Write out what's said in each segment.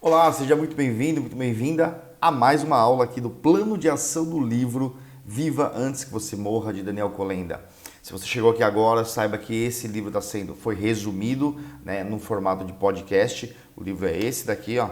Olá, seja muito bem-vindo, muito bem-vinda a mais uma aula aqui do plano de ação do livro Viva Antes que Você Morra, de Daniel Kolenda. Se você chegou aqui agora, saiba que esse livro foi resumido, no formato de podcast. O livro é esse daqui, ó.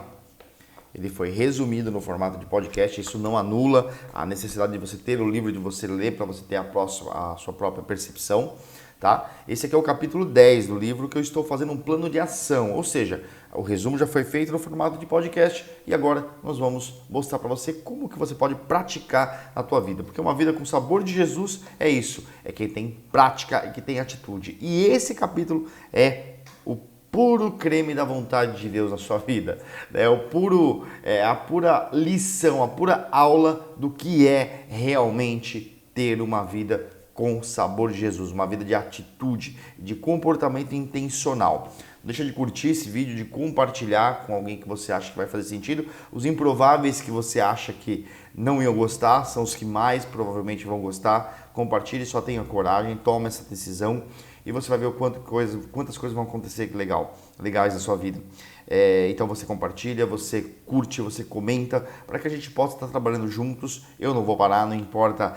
Ele foi resumido no formato de podcast. Isso não anula a necessidade de você ter o livro, de você ler, para você ter a sua própria percepção. Tá? Esse aqui é o capítulo 10 do livro, que eu estou fazendo um plano de ação, ou seja, o resumo já foi feito no formato de podcast e agora nós vamos mostrar para você como que você pode praticar na tua vida, porque uma vida com sabor de Jesus é isso, é quem tem prática e que tem atitude. E esse capítulo é o puro creme da vontade de Deus na sua vida, a pura lição, a pura aula do que é realmente ter uma vida com sabor de Jesus, uma vida de atitude, de comportamento intencional. Não deixa de curtir esse vídeo, de compartilhar com alguém que você acha que vai fazer sentido. Os improváveis que você acha que não iam gostar são os que mais provavelmente vão gostar. Compartilhe, só tenha coragem, tome essa decisão e você vai ver quantas coisas vão acontecer legais na sua vida. Então você compartilha, você curte, você comenta, para que a gente possa estar trabalhando juntos. Eu não vou parar, não importa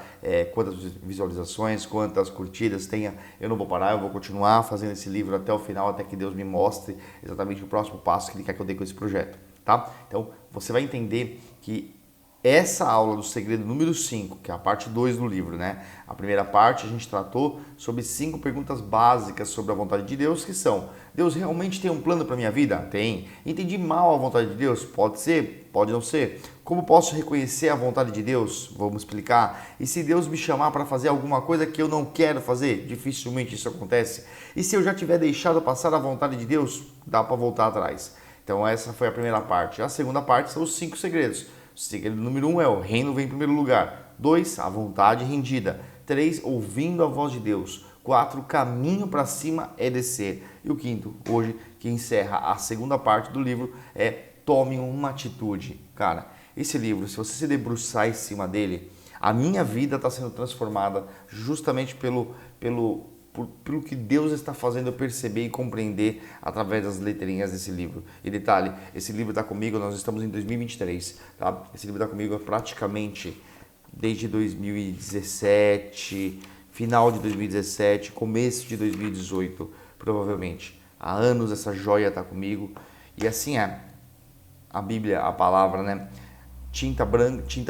quantas visualizações, quantas curtidas tenha, eu não vou parar, eu vou continuar fazendo esse livro até o final, até que Deus me mostre exatamente o próximo passo que Ele quer que eu dê com esse projeto, tá? Então você vai entender que essa aula do segredo número 5, que é a parte 2 do livro, né? A primeira parte a gente tratou sobre 5 perguntas básicas sobre a vontade de Deus, que são: Deus realmente tem um plano para minha vida? Tem. Entendi mal a vontade de Deus? Pode ser, pode não ser. Como posso reconhecer a vontade de Deus? Vamos explicar. E se Deus me chamar para fazer alguma coisa que eu não quero fazer? Dificilmente isso acontece. E se eu já tiver deixado passar a vontade de Deus? Dá para voltar atrás. Então essa foi a primeira parte. A segunda parte são os 5 segredos. O segredo número 1 é o reino vem em primeiro lugar. 2, a vontade rendida. 3, ouvindo a voz de Deus. 4, caminho para cima é descer. E o quinto, hoje, que encerra a segunda parte do livro, é tome uma atitude. Cara, esse livro, se você se debruçar em cima dele, a minha vida está sendo transformada justamente pelo que Deus está fazendo eu perceber e compreender através das letrinhas desse livro. E detalhe, esse livro está comigo, nós estamos em 2023, tá? Esse livro está comigo praticamente desde 2017, final de 2017, começo de 2018, provavelmente. Há anos essa joia está comigo. E assim é, a Bíblia, a palavra, né? Tinta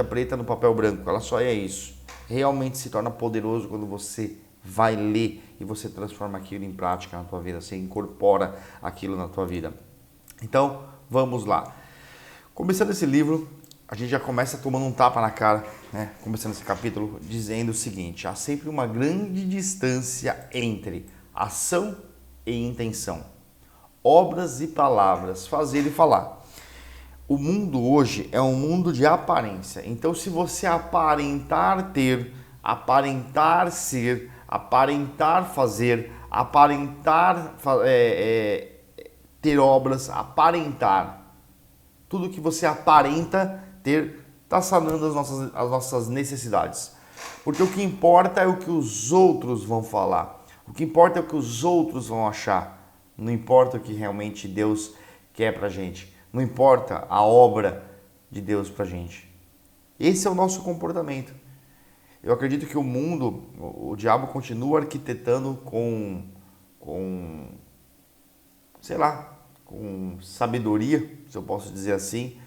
preta no papel branco, ela só é isso. Realmente se torna poderoso quando você vai ler e você transforma aquilo em prática na tua vida, você incorpora aquilo na tua vida. Então, vamos lá. Começando esse livro, a gente já começa tomando um tapa na cara, né? Começando esse capítulo dizendo o seguinte: há sempre uma grande distância entre ação e intenção, obras e palavras, fazer e falar. O mundo hoje é um mundo de aparência. Então, se você aparentar ter, aparentar ser, aparentar fazer, aparentar ter obras, aparentar, tudo que você aparenta ter está sanando as nossas necessidades. Porque o que importa é o que os outros vão falar. O que importa é o que os outros vão achar. Não importa o que realmente Deus quer pra gente. Não importa a obra de Deus pra gente. Esse é o nosso comportamento. Eu acredito que o mundo, o diabo continua arquitetando com sabedoria, se eu posso dizer assim,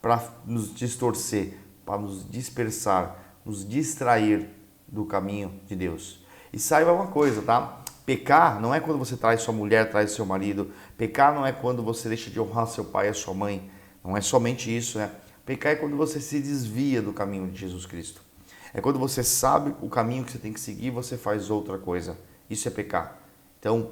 para nos distorcer, para nos dispersar, nos distrair do caminho de Deus. E saiba uma coisa, tá? Pecar não é quando você trai sua mulher, trai seu marido. Pecar não é quando você deixa de honrar seu pai e a sua mãe. Não é somente isso, né? Pecar é quando você se desvia do caminho de Jesus Cristo. É quando você sabe o caminho que você tem que seguir e você faz outra coisa. Isso é pecar. Então,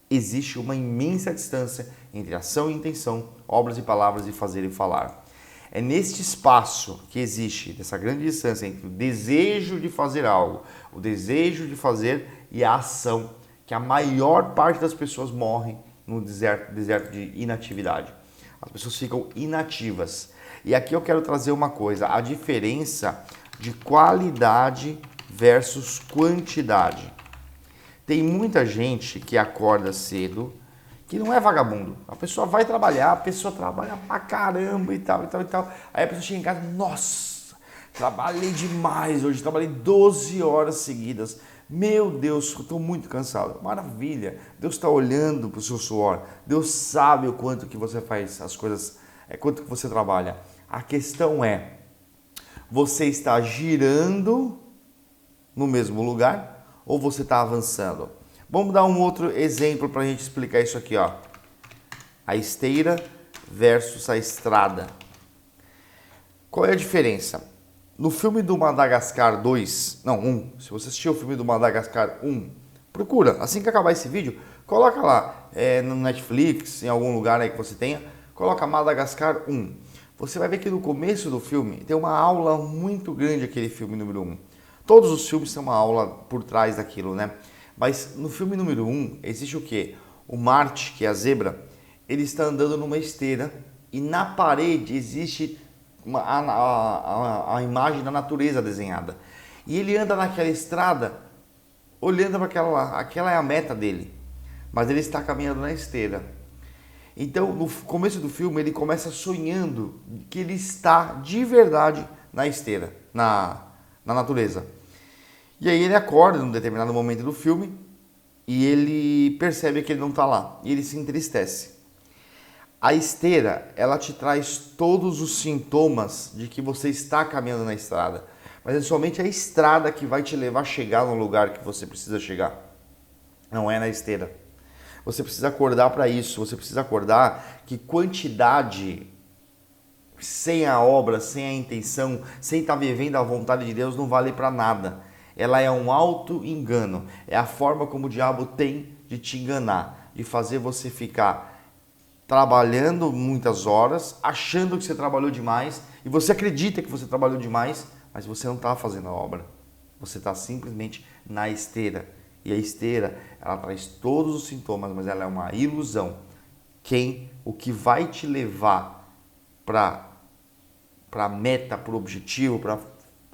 existe uma imensa distância entre ação e intenção, obras e palavras, e fazer e falar. É neste espaço que existe, dessa grande distância entre o desejo de fazer algo, o desejo de fazer e a ação, que a maior parte das pessoas morrem no deserto de inatividade. As pessoas ficam inativas. E aqui eu quero trazer uma coisa, a diferença de qualidade versus quantidade. Tem muita gente que acorda cedo, que não é vagabundo. A pessoa vai trabalhar, a pessoa trabalha pra caramba e tal, e tal, e tal. Aí a pessoa chega em casa, nossa, trabalhei demais hoje, trabalhei 12 horas seguidas. Meu Deus, eu estou muito cansado. Maravilha, Deus está olhando para o seu suor. Deus sabe o quanto que você faz as coisas, quanto que você trabalha. A questão é, você está girando no mesmo lugar ou você está avançando? Vamos dar um outro exemplo para a gente explicar isso aqui, ó. A esteira versus a estrada. Qual é a diferença? No filme do Madagascar 2, não, 1, se você assistiu o filme do Madagascar 1, procura, assim que acabar esse vídeo, coloca lá no Netflix, em algum lugar aí que você tenha, coloca Madagascar 1. Você vai ver que no começo do filme tem uma aula muito grande, aquele filme número 1. Todos os filmes têm uma aula por trás daquilo, né? Mas no filme número 1 existe o quê? O Marte, que é a zebra, ele está andando numa esteira e na parede existe a imagem da natureza desenhada. E ele anda naquela estrada olhando para aquela é a meta dele, mas ele está caminhando na esteira. Então, no começo do filme, ele começa sonhando que ele está de verdade na esteira, na natureza. E aí ele acorda num determinado momento do filme e ele percebe que ele não está lá. E ele se entristece. A esteira, ela te traz todos os sintomas de que você está caminhando na estrada. Mas é somente a estrada que vai te levar a chegar no lugar que você precisa chegar. Não é na esteira. Você precisa acordar para isso. Você precisa acordar que quantidade sem a obra, sem a intenção, sem estar vivendo a vontade de Deus não vale para nada. Ela é um auto-engano. É a forma como o diabo tem de te enganar, de fazer você ficar trabalhando muitas horas, achando que você trabalhou demais, e você acredita que você trabalhou demais, mas você não está fazendo a obra. Você está simplesmente na esteira. E a esteira, ela traz todos os sintomas, mas ela é uma ilusão. O que vai te levar para a meta, para o objetivo, para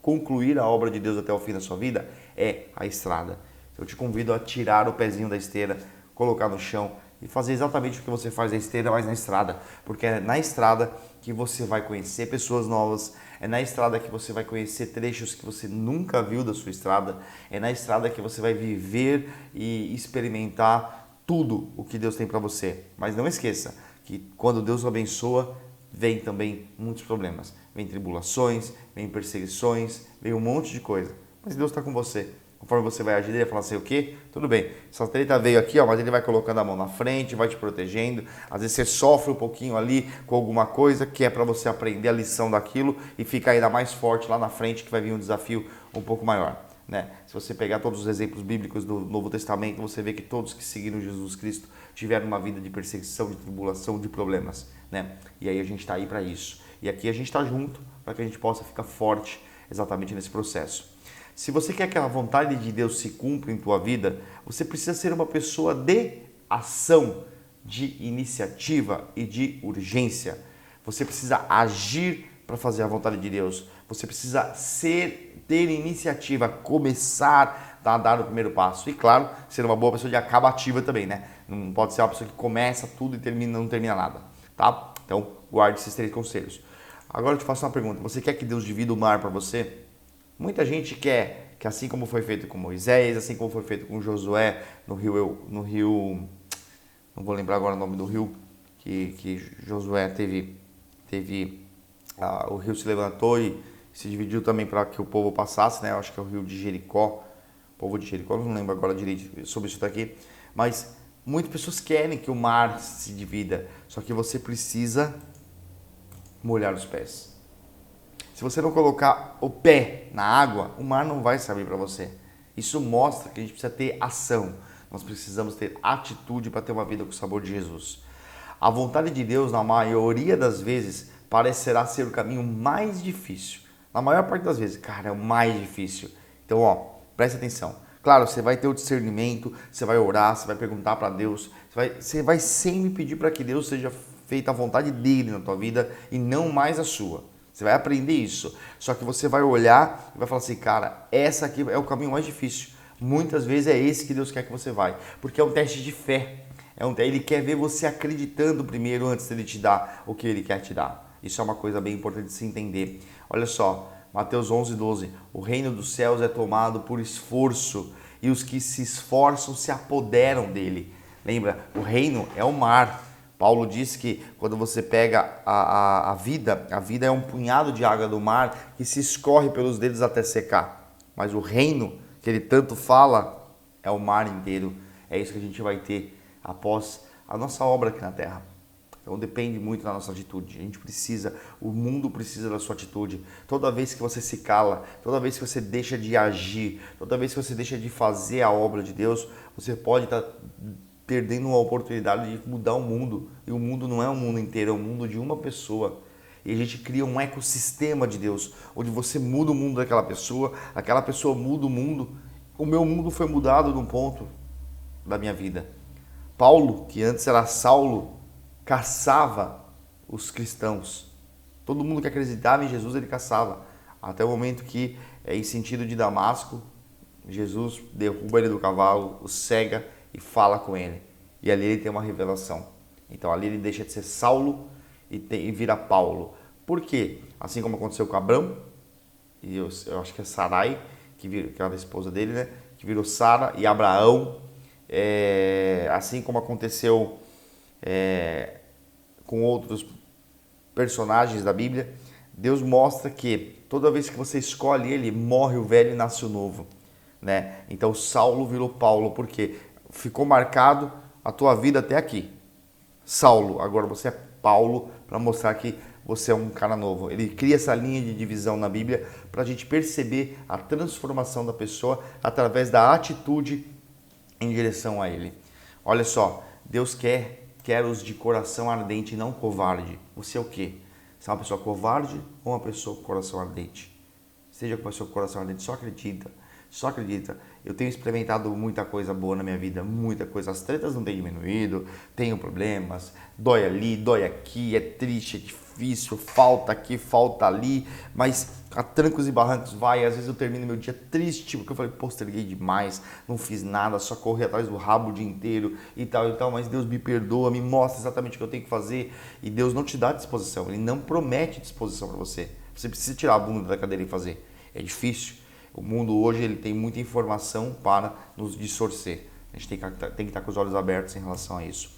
concluir a obra de Deus até o fim da sua vida, é a estrada. Eu te convido a tirar o pezinho da esteira, colocar no chão e fazer exatamente o que você faz na esteira, mas na estrada. Porque é na estrada que você vai conhecer pessoas novas, é na estrada que você vai conhecer trechos que você nunca viu da sua estrada, é na estrada que você vai viver e experimentar tudo o que Deus tem para você. Mas não esqueça que quando Deus o abençoa, vem também muitos problemas. Vem tribulações, vem perseguições, vem um monte de coisa. Mas Deus está com você. Conforme você vai agir, ele vai falar assim, o quê? Tudo bem, essa treta veio aqui, ó, mas ele vai colocando a mão na frente, vai te protegendo. Às vezes você sofre um pouquinho ali com alguma coisa que é para você aprender a lição daquilo e ficar ainda mais forte lá na frente, que vai vir um desafio um pouco maior. Né? Se você pegar todos os exemplos bíblicos do Novo Testamento, você vê que todos que seguiram Jesus Cristo tiveram uma vida de perseguição, de tribulação, de problemas. Né? E aí a gente está aí para isso. E aqui a gente está junto para que a gente possa ficar forte exatamente nesse processo. Se você quer que a vontade de Deus se cumpra em tua vida, você precisa ser uma pessoa de ação, de iniciativa e de urgência. Você precisa agir para fazer a vontade de Deus. Você precisa ter iniciativa, começar a dar o primeiro passo. E claro, ser uma boa pessoa de acabativa também, né? Não pode ser uma pessoa que começa tudo e não termina nada, tá? Então, guarde esses 3 conselhos. Agora eu te faço uma pergunta. Você quer que Deus divida o mar para você? Muita gente quer que assim como foi feito com Moisés, assim como foi feito com Josué no rio, não vou lembrar agora o nome do rio, que Josué o rio se levantou e se dividiu também para que o povo passasse, né? Eu acho que é o rio de Jericó, o povo de Jericó, não lembro agora direito sobre isso daqui, mas muitas pessoas querem que o mar se divida, só que você precisa molhar os pés. Se você não colocar o pé na água, o mar não vai se abrir para você. Isso mostra que a gente precisa ter ação. Nós precisamos ter atitude para ter uma vida com o sabor de Jesus. A vontade de Deus, na maioria das vezes, parecerá ser o caminho mais difícil. Na maior parte das vezes, cara, é o mais difícil. Então, preste atenção. Claro, você vai ter o discernimento, você vai orar, você vai perguntar para Deus, você vai sempre pedir para que Deus seja feita a vontade dele na tua vida e não mais a sua. Você vai aprender isso. Só que você vai olhar e vai falar assim, cara, essa aqui é o caminho mais difícil. Muitas vezes é esse que Deus quer que você vai. Porque é um teste de fé. Ele quer ver você acreditando primeiro antes de ele te dar o que ele quer te dar. Isso é uma coisa bem importante de se entender. Olha só, Mateus 11:12. O reino dos céus é tomado por esforço e os que se esforçam se apoderam dele. Lembra, o reino é o mar. Paulo diz que quando você pega a vida é um punhado de água do mar que se escorre pelos dedos até secar. Mas o reino que ele tanto fala é o mar inteiro. É isso que a gente vai ter após a nossa obra aqui na Terra. Então depende muito da nossa atitude. O mundo precisa da sua atitude. Toda vez que você se cala, toda vez que você deixa de agir, toda vez que você deixa de fazer a obra de Deus, você pode estar perdendo uma oportunidade de mudar o mundo. E o mundo não é o mundo inteiro, é o mundo de uma pessoa. E a gente cria um ecossistema de Deus, onde você muda o mundo daquela pessoa, aquela pessoa muda o mundo. O meu mundo foi mudado num ponto da minha vida. Paulo, que antes era Saulo, caçava os cristãos. Todo mundo que acreditava em Jesus, ele caçava. Até o momento que, em sentido de Damasco, Jesus derruba ele do cavalo, o cega e fala com ele. E ali ele tem uma revelação. Então ali ele deixa de ser Saulo e vira Paulo. Por quê? Assim como aconteceu com Abrão, e eu acho que é Sarai, que era a esposa dele, né? Que virou Sara, e Abraão, assim como aconteceu com outros personagens da Bíblia, Deus mostra que toda vez que você escolhe ele, morre o velho e nasce o novo, né? Então Saulo virou Paulo, porque ficou marcado a tua vida até aqui. Saulo, agora você é Paulo, para mostrar que você é um cara novo. Ele cria essa linha de divisão na Bíblia para a gente perceber a transformação da pessoa através da atitude em direção a ele. Olha só, Deus quer os de coração ardente e não covarde. Você é o quê? Você é uma pessoa covarde ou uma pessoa com coração ardente? Seja uma pessoa com coração ardente, só acredita. Só acredita. Eu tenho experimentado muita coisa boa na minha vida, muita coisa. As tretas não têm diminuído, tenho problemas, dói ali, dói aqui, é triste, é difícil, falta aqui, falta ali, mas a trancos e barrancos vai. Às vezes eu termino meu dia triste, porque eu falei, posterguei demais, não fiz nada, só corri atrás do rabo o dia inteiro e tal, mas Deus me perdoa, me mostra exatamente o que eu tenho que fazer. E Deus não te dá disposição, Ele não promete disposição para você. Você precisa tirar a bunda da cadeira e fazer. É difícil. O mundo hoje ele tem muita informação para nos distorcer. A gente tem que estar com os olhos abertos em relação a isso.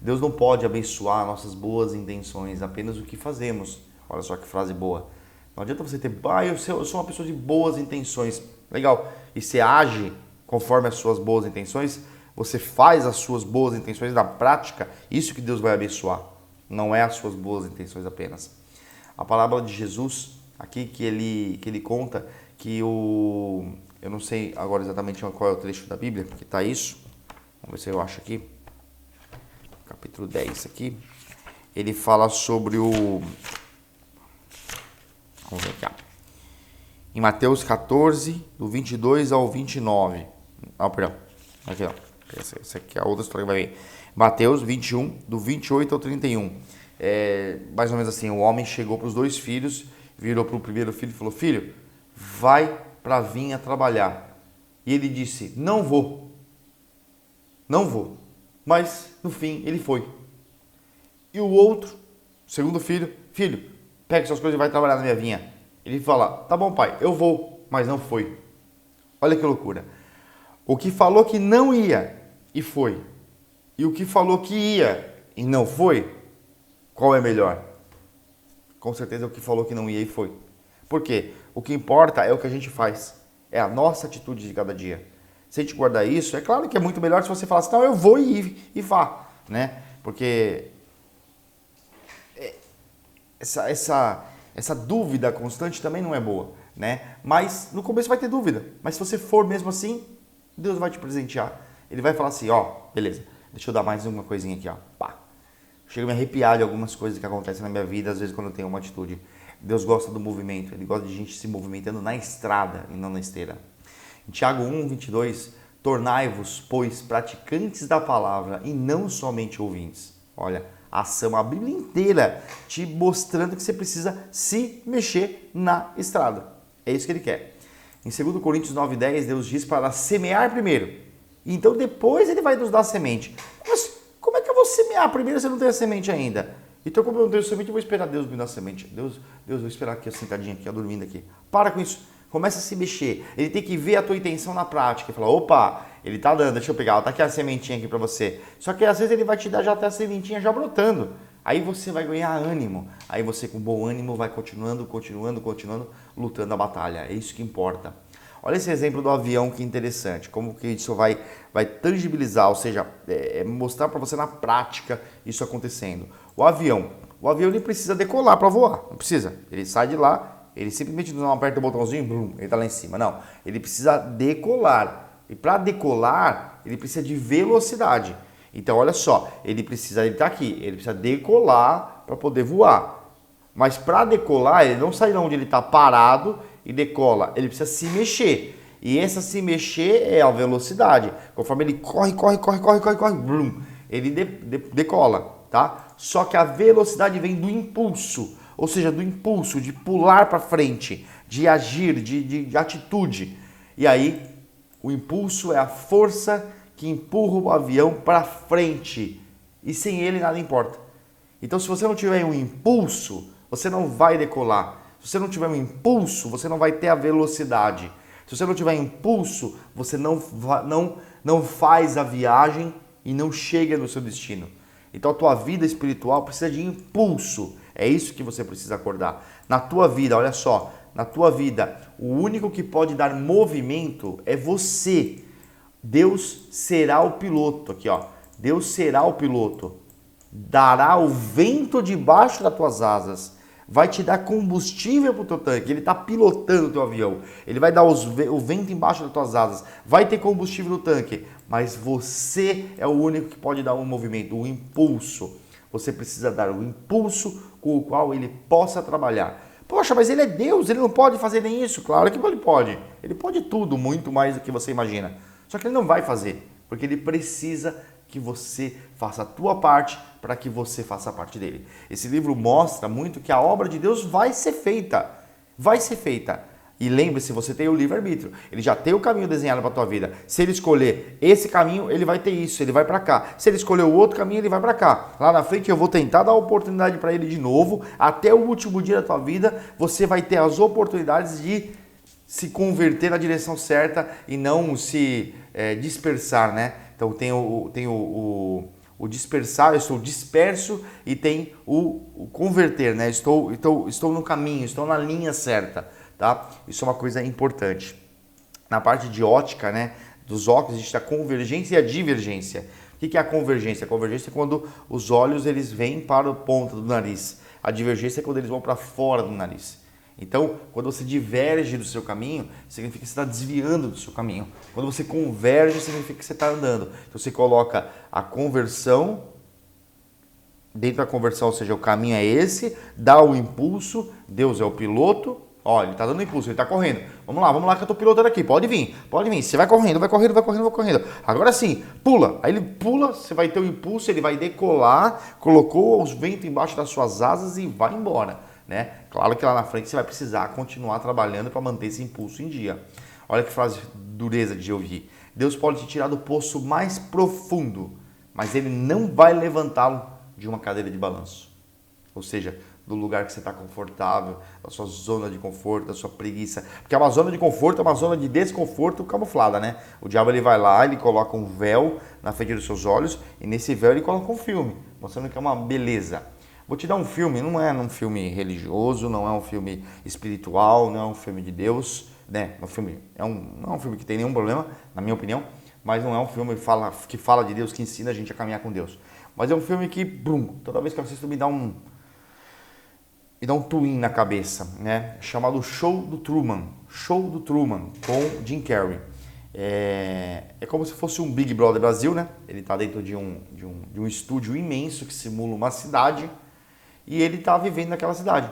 Deus não pode abençoar nossas boas intenções, apenas o que fazemos. Olha só que frase boa. Não adianta você ter, eu sou uma pessoa de boas intenções. Legal. E você age conforme as suas boas intenções, você faz as suas boas intenções na prática, isso que Deus vai abençoar. Não é as suas boas intenções apenas. A palavra de Jesus, aqui que ele conta, que eu não sei agora exatamente qual é o trecho da Bíblia, que está isso, vamos ver se eu acho aqui, capítulo 10 aqui, ele fala sobre vamos ver aqui, em Mateus 14, do 22 ao 29, perdão, aqui ó, essa aqui é a outra história que vai vir, Mateus 21, do 28 ao 31, mais ou menos assim, o homem chegou para os dois filhos, virou para o primeiro filho e falou, filho, vai para a vinha trabalhar. E ele disse, não vou. Mas, no fim, ele foi. E o outro, o segundo filho, pega suas coisas e vai trabalhar na minha vinha. Ele fala, tá bom pai, eu vou, mas não foi. Olha que loucura. O que falou que não ia e foi. E o que falou que ia e não foi, qual é melhor? Com certeza é o que falou que não ia e foi. Por quê? O que importa é o que a gente faz. É a nossa atitude de cada dia. Se a gente guardar isso, é claro que é muito melhor se você falar assim, não, eu vou e vá, né? Porque essa dúvida constante também não é boa, né? Mas no começo vai ter dúvida. Mas se você for mesmo assim, Deus vai te presentear. Ele vai falar assim, ó, beleza, deixa eu dar mais uma coisinha aqui, ó. Pá. Chego a me arrepiar de algumas coisas que acontecem na minha vida, às vezes quando eu tenho uma atitude. Deus gosta do movimento, Ele gosta de gente se movimentando na estrada e não na esteira. Em Tiago 1, 22, tornai-vos, pois, praticantes da palavra e não somente ouvintes. Olha, a ação, a Bíblia inteira te mostrando que você precisa se mexer na estrada. É isso que Ele quer. Em 2 Coríntios 9, 10, Deus diz para semear primeiro. Então depois Ele vai nos dar a semente. Mas vou semear. Primeiro você não tem a semente ainda. Então, como eu não tenho semente, eu vou esperar Deus me dar semente. Deus, vou esperar aqui, sentadinho aqui, dormindo aqui. Para com isso. Começa a se mexer. Ele tem que ver a tua intenção na prática. E falar, opa, ele tá dando, deixa eu pegar. Tá aqui a sementinha aqui para você. Só que às vezes ele vai te dar já até a sementinha já brotando. Aí você vai ganhar ânimo. Aí você com bom ânimo vai continuando, lutando a batalha. É isso que importa. Olha esse exemplo do avião, que interessante. Como que isso vai tangibilizar, ou seja, mostrar para você na prática isso acontecendo. O avião ele precisa decolar para voar, não precisa. Ele sai de lá, ele simplesmente não aperta o botãozinho, blum, ele está lá em cima. Não, ele precisa decolar. E para decolar, ele precisa de velocidade. Então, olha só, ele está aqui, ele precisa decolar para poder voar. Mas para decolar, ele não sai de onde ele está parado e decola, ele precisa se mexer. E essa se mexer é a velocidade. Conforme ele corre, blum, ele decola. Tá? Só que a velocidade vem do impulso, ou seja, do impulso de pular para frente, de agir, de atitude. E aí, o impulso é a força que empurra o avião para frente. E sem ele nada importa. Então, se você não tiver um impulso, você não vai decolar. Se você não tiver um impulso, você não vai ter a velocidade. Se você não tiver impulso, você não faz a viagem e não chega no seu destino. Então a tua vida espiritual precisa de impulso. É isso que você precisa acordar. Na tua vida, olha só, na tua vida, o único que pode dar movimento é você. Deus será o piloto, aqui ó. Deus será o piloto. Dará o vento debaixo das tuas asas. Vai te dar combustível para o teu tanque. Ele está pilotando o teu avião. Ele vai dar o vento embaixo das tuas asas. Vai ter combustível no tanque. Mas você é o único que pode dar um movimento, um impulso. Você precisa dar um impulso com o qual ele possa trabalhar. Poxa, mas ele é Deus, ele não pode fazer nem isso. Claro que ele pode. Ele pode tudo, muito mais do que você imagina. Só que ele não vai fazer, porque ele precisa que você faça a tua parte para que você faça a parte dele. Esse livro mostra muito que a obra de Deus vai ser feita. Vai ser feita. E lembre-se, você tem o livre-arbítrio. Ele já tem o caminho desenhado para a tua vida. Se ele escolher esse caminho, ele vai ter isso, ele vai para cá. Se ele escolher o outro caminho, ele vai para cá. Lá na frente eu vou tentar dar a oportunidade para ele de novo. Até o último dia da tua vida, você vai ter as oportunidades de se converter na direção certa e não se dispersar, né? Então tem o dispersar, eu estou disperso, e tem o converter, né? Estou no caminho, estou na linha certa, tá? Isso é uma coisa importante. Na parte de ótica, né, dos óculos, existe a convergência e a divergência. O que é a convergência? A convergência é quando os olhos eles vêm para a ponta do nariz. A divergência é quando eles vão para fora do nariz. Então, quando você diverge do seu caminho, significa que você está desviando do seu caminho. Quando você converge, significa que você está andando. Então, você coloca a conversão, dentro da conversão, ou seja, o caminho é esse, dá o impulso, Deus é o piloto, ó, ele está dando impulso, ele está correndo. Vamos lá que eu estou pilotando aqui, pode vir. Você vai correndo. Agora sim, pula. Aí ele pula, você vai ter o impulso, ele vai decolar, colocou os ventos embaixo das suas asas e vai embora. Né? Claro que lá na frente você vai precisar continuar trabalhando para manter esse impulso em dia. Olha que frase dureza de ouvir. Deus pode te tirar do poço mais profundo, mas Ele não vai levantá-lo de uma cadeira de balanço. Ou seja, do lugar que você está confortável, da sua zona de conforto, da sua preguiça. Porque uma zona de conforto é uma zona de desconforto camuflada, né? O diabo ele vai lá, ele coloca um véu na frente dos seus olhos e nesse véu ele coloca um filme, mostrando que é uma beleza. Vou te dar um filme, não é um filme religioso, não é um filme espiritual, não é um filme de Deus, né? Não é um filme que tem nenhum problema, na minha opinião, mas não é um filme que fala de Deus, que ensina a gente a caminhar com Deus. Mas é um filme que, toda vez que eu assisto me dá um twin na cabeça, né? Chamado Show do Truman, com Jim Carrey. É como se fosse um Big Brother Brasil, né? Ele está dentro de um estúdio imenso que simula uma cidade. E ele está vivendo naquela cidade.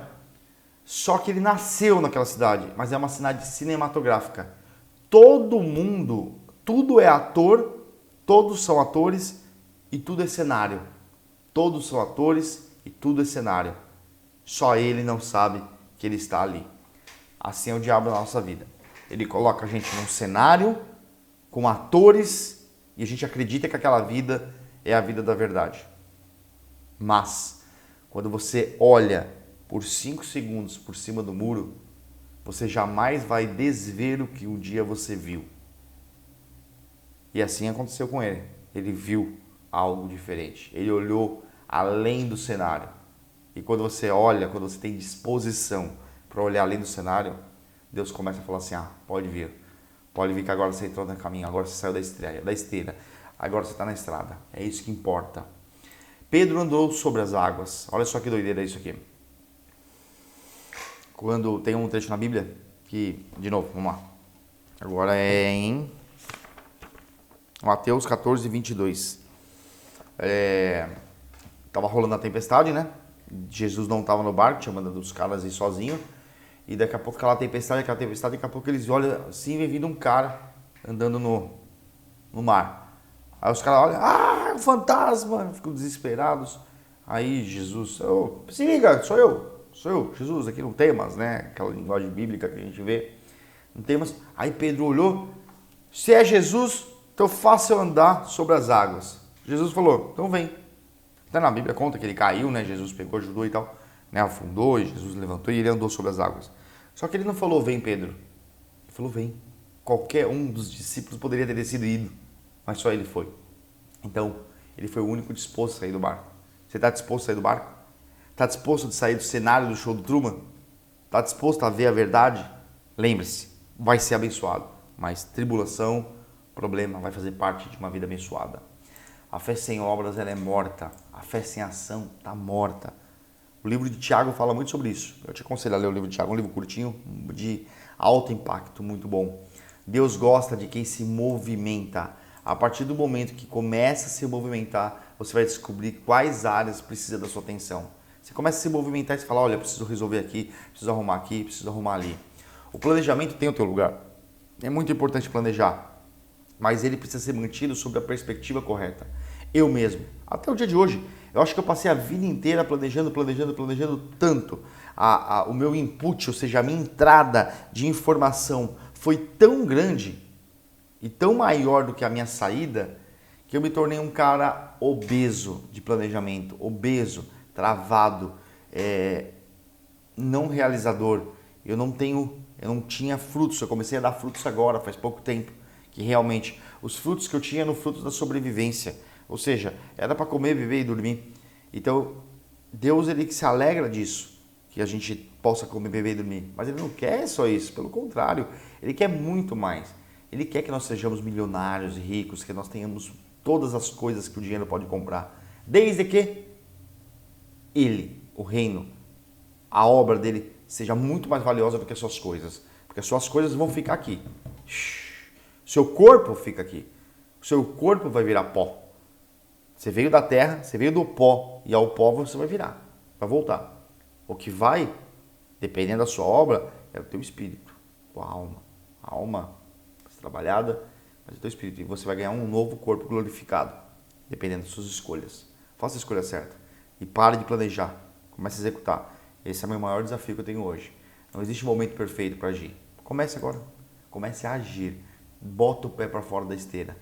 Só que ele nasceu naquela cidade, mas é uma cidade cinematográfica. Todo mundo, tudo é ator, todos são atores e tudo é cenário. Todos são atores e tudo é cenário. Só ele não sabe que ele está ali. Assim é o diabo na nossa vida. Ele coloca a gente num cenário com atores e a gente acredita que aquela vida é a vida da verdade. Mas, quando você olha por 5 segundos por cima do muro, você jamais vai desver o que um dia você viu. E assim aconteceu com ele. Ele viu algo diferente. Ele olhou além do cenário. E quando você olha, quando você tem disposição para olhar além do cenário, Deus começa a falar assim, pode vir. Pode vir que agora você entrou no caminho, agora você saiu da esteira, agora você está na estrada. É isso que importa. Pedro andou sobre as águas. Olha só que doideira isso aqui. Quando tem um trecho na Bíblia que, de novo, vamos lá. Agora é em Mateus 14, 22. Tava rolando a tempestade, né? Jesus não estava no barco, tinha mandado os caras ir sozinho. E daqui a pouco aquela tempestade, daqui a pouco eles olham assim, vem vindo um cara andando no mar. Aí os caras olham, é um fantasma, ficam desesperados. Aí Jesus, se liga, sou eu, Jesus, aqui não tem mas, né? Aquela linguagem bíblica que a gente vê, não tem mas. Aí Pedro olhou, se é Jesus, então faça eu andar sobre as águas. Jesus falou, então vem. Até na Bíblia conta que ele caiu, né? Jesus pegou, ajudou e tal, né? Afundou e Jesus levantou e ele andou sobre as águas. Só que ele não falou, vem Pedro. Ele falou, vem. Qualquer um dos discípulos poderia ter sido ido, mas só ele foi. Então, ele foi o único disposto a sair do barco. Você está disposto a sair do barco? Está disposto a sair do cenário do show do Truman? Está disposto a ver a verdade? Lembre-se, vai ser abençoado. Mas tribulação, problema, vai fazer parte de uma vida abençoada. A fé sem obras, ela é morta. A fé sem ação está morta. O livro de Tiago fala muito sobre isso. Eu te aconselho a ler o livro de Tiago, um livro curtinho, de alto impacto, muito bom. Deus gosta de quem se movimenta. A partir do momento que começa a se movimentar, você vai descobrir quais áreas precisa da sua atenção. Você começa a se movimentar e você fala, olha, preciso resolver aqui, preciso arrumar ali. O planejamento tem o teu lugar. É muito importante planejar, mas ele precisa ser mantido sob a perspectiva correta. Eu mesmo, até o dia de hoje, eu acho que eu passei a vida inteira planejando tanto. O meu input, ou seja, a minha entrada de informação foi tão grande e tão maior do que a minha saída, que eu me tornei um cara obeso de planejamento, obeso, travado, não realizador. Eu não tinha frutos, eu comecei a dar frutos agora, faz pouco tempo, que realmente os frutos que eu tinha eram frutos da sobrevivência, ou seja, era para comer, viver e dormir. Então, Deus ele se alegra disso, que a gente possa comer, beber e dormir, mas ele não quer só isso, pelo contrário, ele quer muito mais. Ele quer que nós sejamos milionários e ricos, que nós tenhamos todas as coisas que o dinheiro pode comprar, desde que ele, o reino, a obra dele seja muito mais valiosa do que as suas coisas, porque as suas coisas vão ficar aqui. Seu corpo fica aqui. O seu corpo vai virar pó. Você veio da terra, você veio do pó, e ao pó você vai virar, vai voltar. O que vai, dependendo da sua obra, é o teu espírito, tua alma. A alma trabalhada, mas o teu espírito. E você vai ganhar um novo corpo glorificado, dependendo das suas escolhas. Faça a escolha certa. E pare de planejar. Comece a executar. Esse é o meu maior desafio que eu tenho hoje. Não existe momento perfeito para agir. Comece agora. Comece a agir. Bota o pé para fora da esteira.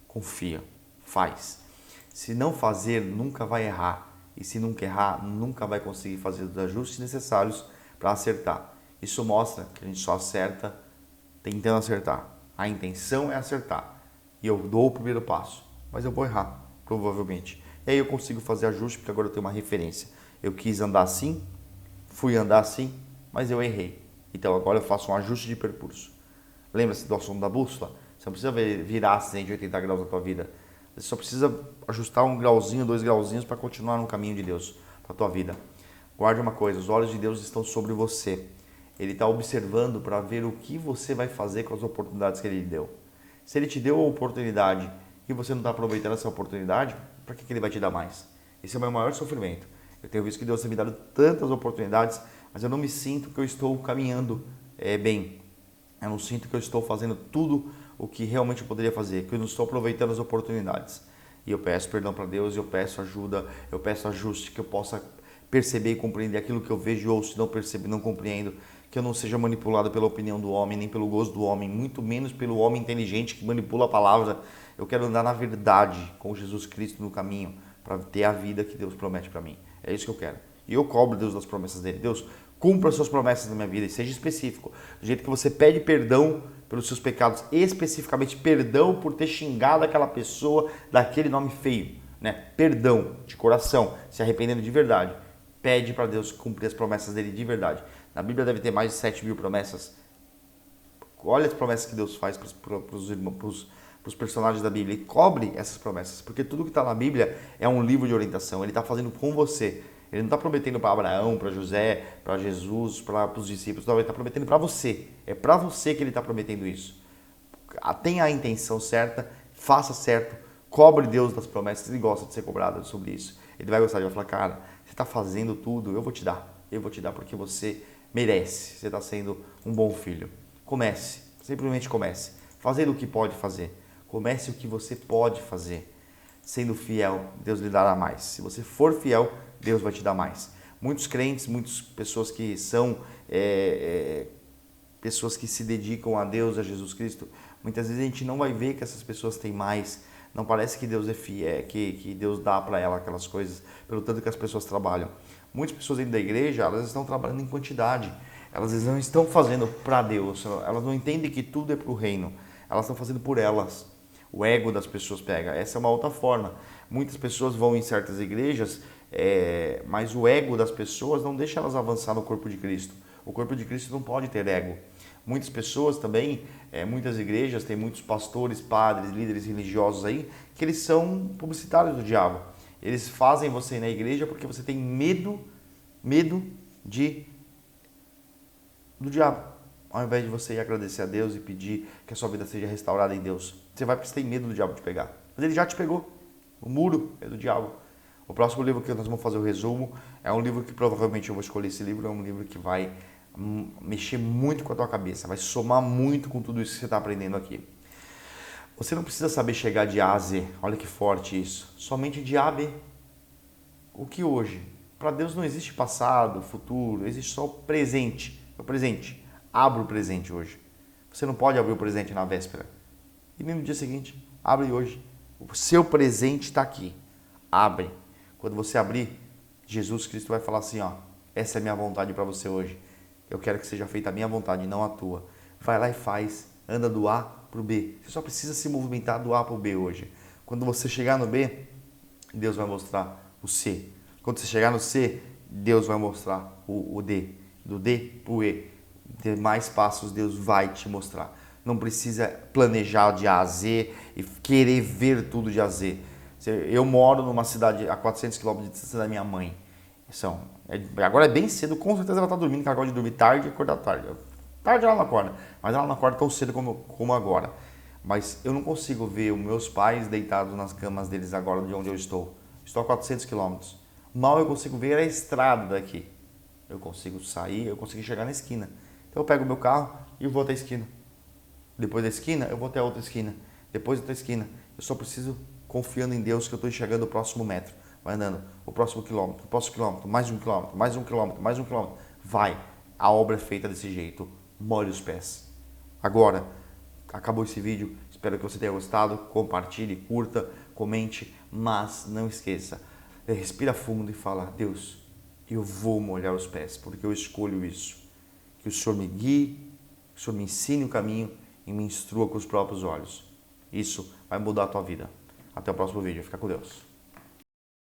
Confia. Faz. Se não fazer, nunca vai errar. E se nunca errar, nunca vai conseguir fazer os ajustes necessários para acertar. Isso mostra que a gente só acerta tentando acertar. A intenção é acertar. E eu dou o primeiro passo. Mas eu vou errar, provavelmente. E aí eu consigo fazer ajuste, porque agora eu tenho uma referência. Eu quis andar assim, fui andar assim, mas eu errei. Então agora eu faço um ajuste de percurso. Lembra-se do assunto da bússola? Você não precisa virar 180 graus na tua vida. Você só precisa ajustar 1 grauzinho, 2 grauzinhos para continuar no caminho de Deus, para a tua vida. Guarde uma coisa, os olhos de Deus estão sobre você. Ele está observando para ver o que você vai fazer com as oportunidades que Ele lhe deu. Se Ele te deu a oportunidade e você não está aproveitando essa oportunidade, para que Ele vai te dar mais? Esse é o meu maior sofrimento. Eu tenho visto que Deus tem me dado tantas oportunidades, mas eu não me sinto que eu estou caminhando bem. Eu não sinto que eu estou fazendo tudo o que realmente eu poderia fazer, que eu não estou aproveitando as oportunidades. E eu peço perdão para Deus, eu peço ajuda, eu peço ajuste, que eu possa perceber e compreender aquilo que eu vejo e ouço, não percebo, não compreendo, que eu não seja manipulado pela opinião do homem, nem pelo gosto do homem, muito menos pelo homem inteligente que manipula a palavra. Eu quero andar na verdade com Jesus Cristo no caminho, para ter a vida que Deus promete para mim. É isso que eu quero. E eu cobro Deus das promessas dele. Deus, cumpra as suas promessas na minha vida e seja específico. Do jeito que você pede perdão pelos seus pecados, especificamente perdão por ter xingado aquela pessoa daquele nome feio, né? Perdão de coração, se arrependendo de verdade. Pede para Deus cumprir as promessas dele de verdade. Na Bíblia deve ter mais de 7.000 promessas. Olha as promessas que Deus faz para os personagens da Bíblia e cobre essas promessas, porque tudo que está na Bíblia é um livro de orientação. Ele está fazendo com você. Ele não está prometendo para Abraão, para José, para Jesus, para os discípulos. Não, ele está prometendo para você. É para você que ele está prometendo isso. Tenha a intenção certa, faça certo, cobre Deus das promessas. Ele gosta de ser cobrado sobre isso. Ele vai gostar, ele vai falar, cara, você está fazendo tudo, eu vou te dar. Eu vou te dar porque você merece. Você está sendo um bom filho. Comece, simplesmente comece. Fazendo o que pode fazer. Comece o que você pode fazer. Sendo fiel, Deus lhe dará mais. Se você for fiel, Deus vai te dar mais. Muitos crentes, muitas pessoas que são pessoas que se dedicam a Deus, a Jesus Cristo, muitas vezes a gente não vai ver que essas pessoas têm mais. Não parece que Deus é fiel, que Deus dá para ela aquelas coisas, pelo tanto que as pessoas trabalham. Muitas pessoas dentro da igreja, elas estão trabalhando em quantidade. Elas não estão fazendo para Deus. Elas não entendem que tudo é para o reino. Elas estão fazendo por elas. O ego das pessoas pega. Essa é uma outra forma. Muitas pessoas vão em certas igrejas, mas o ego das pessoas não deixa elas avançar no corpo de Cristo. O corpo de Cristo não pode ter ego. Muitas pessoas também, muitas igrejas, tem muitos pastores, padres, líderes religiosos aí, que eles são publicitários do diabo. Eles fazem você ir na igreja porque você tem medo do diabo. Ao invés de você ir agradecer a Deus e pedir que a sua vida seja restaurada em Deus. Você vai porque você tem medo do diabo te pegar. Mas ele já te pegou. O muro é do diabo. O próximo livro que nós vamos fazer o resumo é um livro que provavelmente eu vou escolher esse livro. É um livro que vai mexer muito com a tua cabeça. Vai somar muito com tudo isso que você está aprendendo aqui. Você não precisa saber chegar de A a Z. Olha que forte isso. Somente de A a B. O que hoje? Para Deus não existe passado, futuro. Existe só o presente. O presente. Abra o presente hoje. Você não pode abrir o presente na véspera. E nem no dia seguinte. Abre hoje. O seu presente está aqui. Abre. Quando você abrir, Jesus Cristo vai falar assim, ó, essa é a minha vontade para você hoje. Eu quero que seja feita a minha vontade, não a tua. Vai lá e faz. Anda do A para o B. Você só precisa se movimentar do A para o B hoje. Quando você chegar no B, Deus vai mostrar o C. Quando você chegar no C, Deus vai mostrar o D. Do D para o E. Ter mais passos, Deus vai te mostrar. Não precisa planejar de A a Z e querer ver tudo de A a Z. Eu moro numa cidade a 400 km de distância da minha mãe. Agora é bem cedo, com certeza ela está dormindo, que ela gosta de dormir tarde e acordar tarde. Tarde ela não acorda, mas ela não acorda tão cedo como agora. Mas eu não consigo ver os meus pais deitados nas camas deles agora de onde eu estou. Estou a 400 km. Mal eu consigo ver a estrada daqui. Eu consigo sair, eu consigo chegar na esquina. Então eu pego o meu carro e vou até a esquina. Depois da esquina, eu vou até a outra esquina. Depois da outra esquina. Eu só preciso confiando em Deus que eu estou enxergando o próximo metro. Vai andando, o próximo quilômetro, mais um quilômetro, mais um quilômetro, mais um quilômetro. Vai. A obra é feita desse jeito. Molhe os pés. Agora, acabou esse vídeo. Espero que você tenha gostado. Compartilhe, curta, comente. Mas não esqueça. Respira fundo e fala, Deus, eu vou molhar os pés, porque eu escolho isso. Que o Senhor me guie, que o Senhor me ensine o caminho e me instrua com os próprios olhos. Isso vai mudar a tua vida. Até o próximo vídeo. Fica com Deus.